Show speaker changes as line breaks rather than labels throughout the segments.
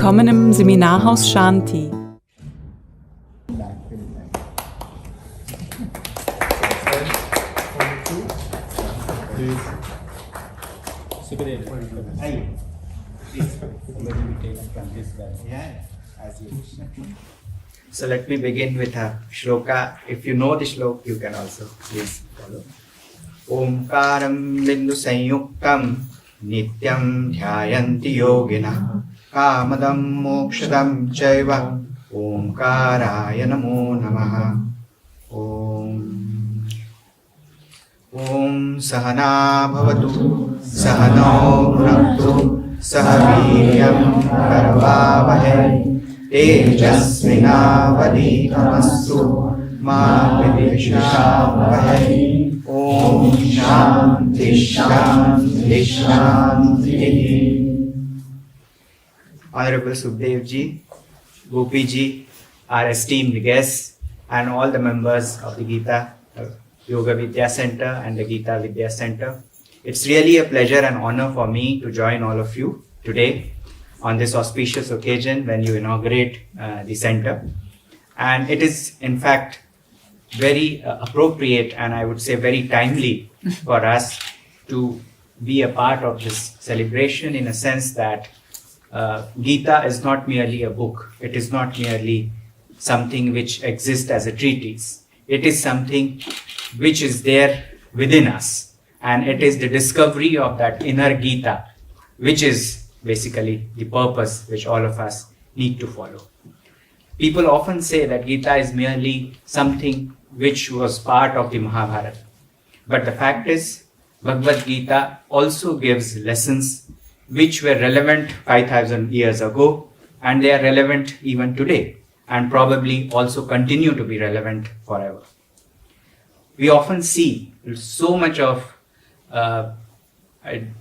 Willkommen im Seminarhaus Shanti.
So let me begin with a shloka. If you know the shloka, you can also please follow. Omkaram bindu sanyuktam nityam dhyayanti yogina kamadam mokshadam chaiva omkaraya namo namaha. Om sahana bhavatu sahano bhunaktu sahaviryam karvavahe tejasvinavaditamastu ma vidvishavahe. Om shanti shanti shanti. Honorable Sukhdev ji, Gopi ji, our esteemed guests, and all the members of the Gita Yoga Vidya Center and the Gita Vidya Center. It's really a pleasure and honor for me to join all of you today on this auspicious occasion when you inaugurate the center. And it is in fact very appropriate and I would say very timely for us to be a part of this celebration, in a sense that Gita is not merely a book. It is not merely something which exists as a treatise. It is something which is there within us, and it is the discovery of that inner Gita, which is basically the purpose which all of us need to follow. People often say that Gita is merely something which was part of the Mahabharata. But the fact is, Bhagavad Gita also gives lessons which were relevant 5,000 years ago, and they are relevant even today, and probably also continue to be relevant forever. We often see so much of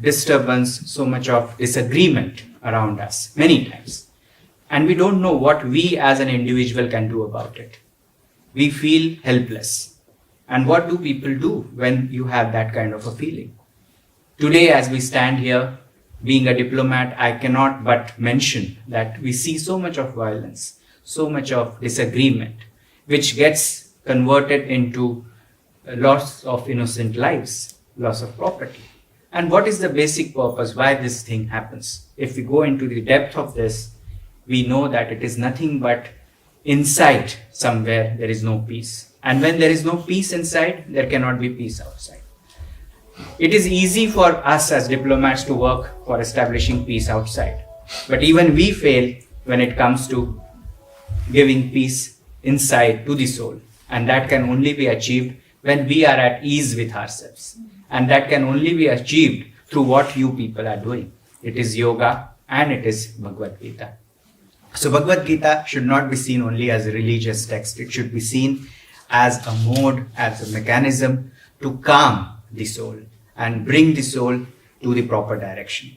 disturbance, so much of disagreement around us, many times. And we don't know what we as an individual can do about it. We feel helpless. And what do people do when you have that kind of a feeling? Today, as we stand here, being a diplomat, I cannot but mention that we see so much of violence, so much of disagreement, which gets converted into loss of innocent lives, loss of property. And what is the basic purpose why this thing happens? If we go into the depth of this, we know that it is nothing but inside somewhere there is no peace. And when there is no peace inside, there cannot be peace outside. It is easy for us as diplomats to work for establishing peace outside. But even we fail when it comes to giving peace inside to the soul. And that can only be achieved when we are at ease with ourselves. And that can only be achieved through what you people are doing. It is yoga and it is Bhagavad Gita. So Bhagavad Gita should not be seen only as a religious text. It should be seen as a mode, as a mechanism to calm the soul and bring the soul to the proper direction.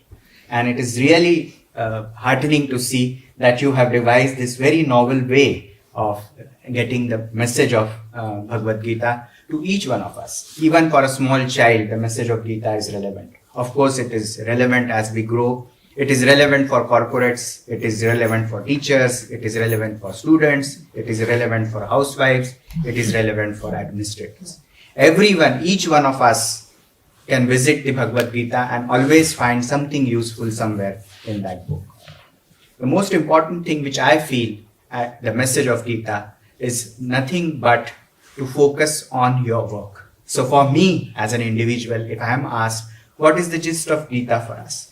And it is really heartening to see that you have devised this very novel way of getting the message of Bhagavad Gita to each one of us. Even for a small child, the message of Gita is relevant. Of course, it is relevant as we grow. It is relevant for corporates. It is relevant for teachers. It is relevant for students. It is relevant for housewives. It is relevant for administrators. Everyone, each one of us can visit the Bhagavad Gita and always find something useful somewhere in that book. The most important thing which I feel the message of Gita is nothing but to focus on your work. So for me as an individual, if I am asked, what is the gist of Gita for us?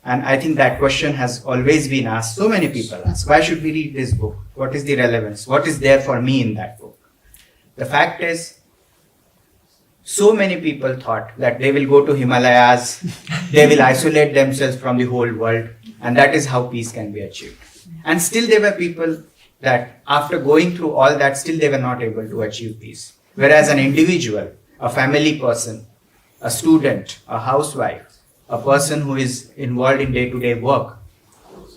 And I think that question has always been asked. So many people ask, why should we read this book? What is the relevance? What is there for me in that book? The fact is, so many people thought that they will go to Himalayas, they will isolate themselves from the whole world, and that is how peace can be achieved. And still there were people that after going through all that, still they were not able to achieve peace. Whereas an individual, a family person, a student, a housewife, a person who is involved in day-to-day work,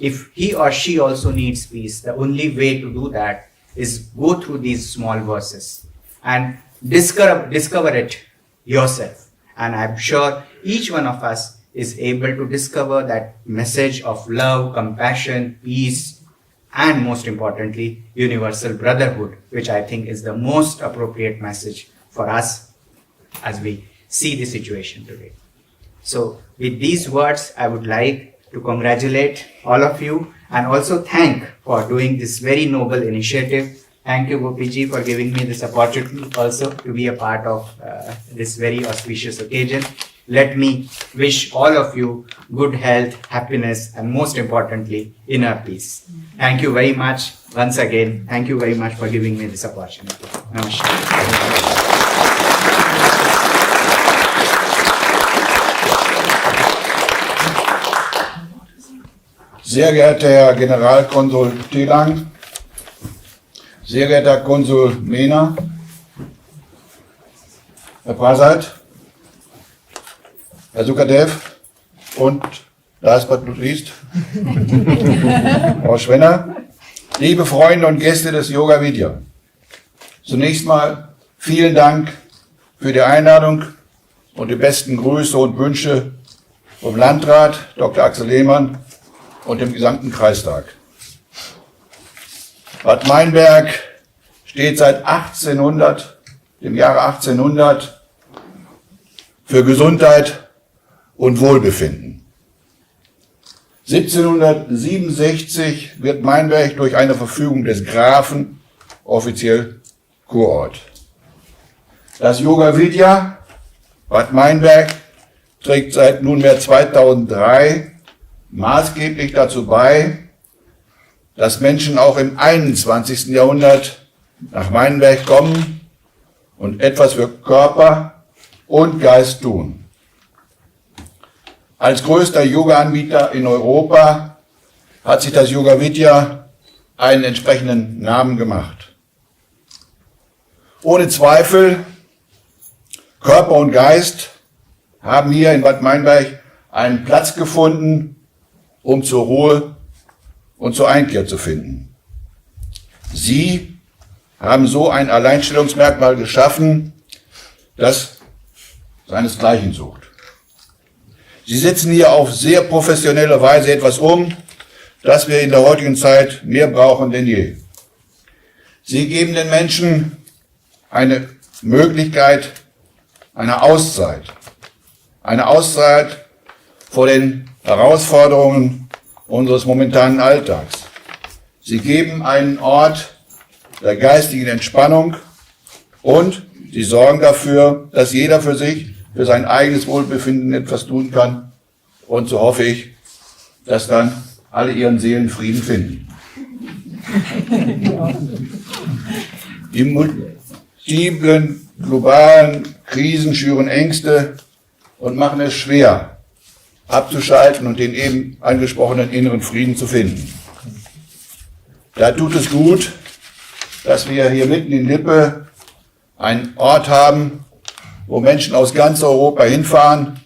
if he or she also needs peace, the only way to do that is go through these small verses and discover it yourself. And I'm sure each one of us is able to discover that message of love, compassion, peace, and most importantly, universal brotherhood, which I think is the most appropriate message for us as we see the situation today. So with these words, I would like to congratulate all of you and also thank for doing this very noble initiative. Thank you, Gopiji, for giving me this opportunity also to be a part of this very auspicious occasion. Let me wish all of you good health, happiness, and most importantly, inner peace. Thank you very much. Once again, thank you very much for giving me this opportunity. Namaskar.
Sehr geehrter Herr Generalkonsul Telang, sehr geehrter Herr Konsul Mehner, Herr Prasad, Herr Sukadev und last but not least, Frau Schwenner, liebe Freunde und Gäste des Yoga Vidya. Zunächst mal vielen Dank für die Einladung und die besten Grüße und Wünsche vom Landrat Dr. Axel Lehmann und dem gesamten Kreistag. Bad Meinberg steht seit dem Jahre 1800, für Gesundheit und Wohlbefinden. 1767 wird Meinberg durch eine Verfügung des Grafen offiziell Kurort. Das Yoga Vidya Bad Meinberg trägt seit nunmehr 2003 maßgeblich dazu bei, dass Menschen auch im 21. Jahrhundert nach Meinberg kommen und etwas für Körper und Geist tun. Als größter Yoga-Anbieter in Europa hat sich das Yoga Vidya einen entsprechenden Namen gemacht. Ohne Zweifel, Körper und Geist haben hier in Bad Meinberg einen Platz gefunden, um zur Ruhe und zur Einkehr zu finden. Sie haben so ein Alleinstellungsmerkmal geschaffen, das seinesgleichen sucht. Sie setzen hier auf sehr professionelle Weise etwas um, das wir in der heutigen Zeit mehr brauchen denn je. Sie geben den Menschen eine Möglichkeit einer Auszeit. Eine Auszeit vor den Herausforderungen unseres momentanen Alltags. Sie geben einen Ort der geistigen Entspannung und sie sorgen dafür, dass jeder für sich, für sein eigenes Wohlbefinden etwas tun kann. Und so hoffe ich, dass dann alle ihren Seelenfrieden finden. Die multiplen globalen Krisen schüren Ängste und machen es schwer, abzuschalten und den eben angesprochenen inneren Frieden zu finden. Da tut es gut, dass wir hier mitten in Lippe einen Ort haben, wo Menschen aus ganz Europa hinfahren,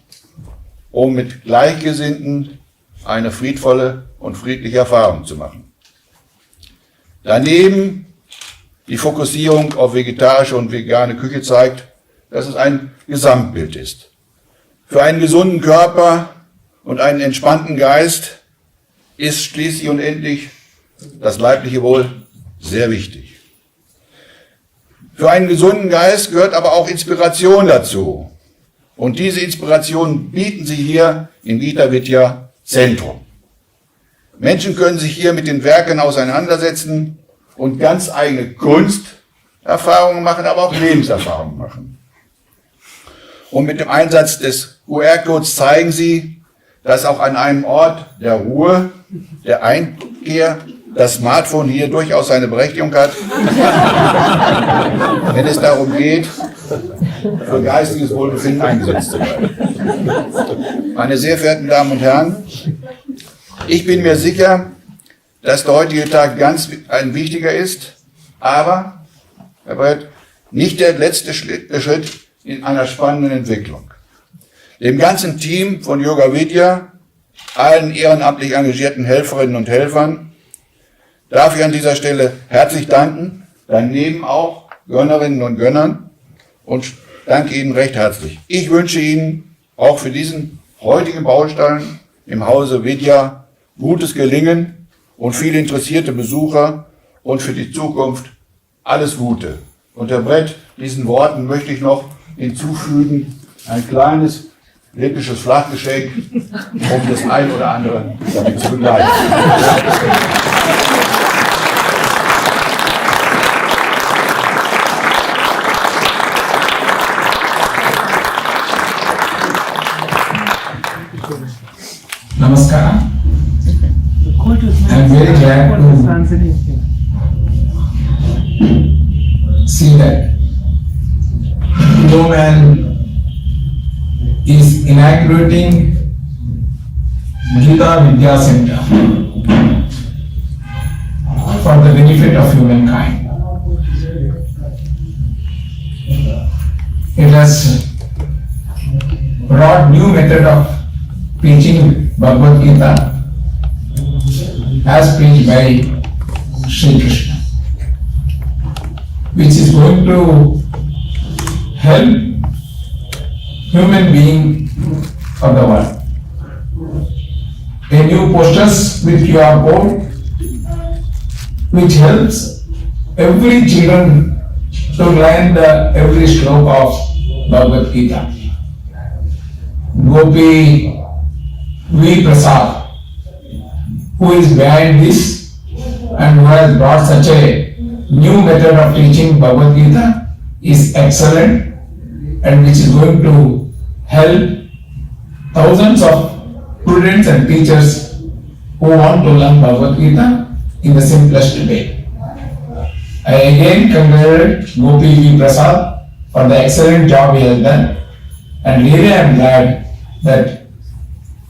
um mit Gleichgesinnten eine friedvolle und friedliche Erfahrung zu machen. Daneben die Fokussierung auf vegetarische und vegane Küche zeigt, dass es ein Gesamtbild ist. Für einen gesunden Körper und einen entspannten Geist ist schließlich und endlich das leibliche Wohl sehr wichtig. Für einen gesunden Geist gehört aber auch Inspiration dazu. Und diese Inspiration bieten Sie hier in Gita Vidya Zentrum. Menschen können sich hier mit den Werken auseinandersetzen und ganz eigene Kunsterfahrungen machen, aber auch Lebenserfahrungen machen. Und mit dem Einsatz des QR-Codes zeigen Sie, dass auch an einem Ort der Ruhe, der Einkehr, das Smartphone hier durchaus seine Berechtigung hat, wenn es darum geht, für geistiges Wohlbefinden eingesetzt zu werden. Meine sehr verehrten Damen und Herren, ich bin mir sicher, dass der heutige Tag ganz ein wichtiger ist, aber, Herr Brett, nicht der letzte Schritt in einer spannenden Entwicklung. Dem ganzen Team von Yoga Vidya, allen ehrenamtlich engagierten Helferinnen und Helfern, darf ich an dieser Stelle herzlich danken, daneben auch Gönnerinnen und Gönnern und danke Ihnen recht herzlich. Ich wünsche Ihnen auch für diesen heutigen Baustein im Hause Vidya gutes Gelingen und viele interessierte Besucher und für die Zukunft alles Gute. Und Herr Brett, diesen Worten möchte ich noch hinzufügen, ein kleines lippisches Flachgeschenk, um das ein oder andere damit zu begleiten.
Namaskar. I'm very glad to see that no man is inaugurating Gita Vidya Center for the benefit of humankind. It has brought new method of preaching Bhagavad Gita as preached by Sri Krishna, which is going to help human being of the world. A new posters with QR code which helps every children to learn every stroke of Bhagavad Gita. Gopi V. Prasad, who is behind this and who has brought such a new method of teaching Bhagavad Gita, is excellent and which is going to help thousands of students and teachers who want to learn Bhagavad Gita in the simplest way. I again congratulate Gopi V. Prasad for the excellent job he has done, and really I am glad that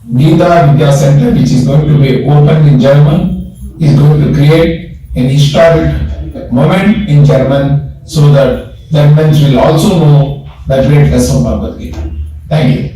Gita Vidya Center, which is going to be opened in German, is going to create an historic moment in German so that Germans will also know the greatness of Bhagavad Gita. Thank you.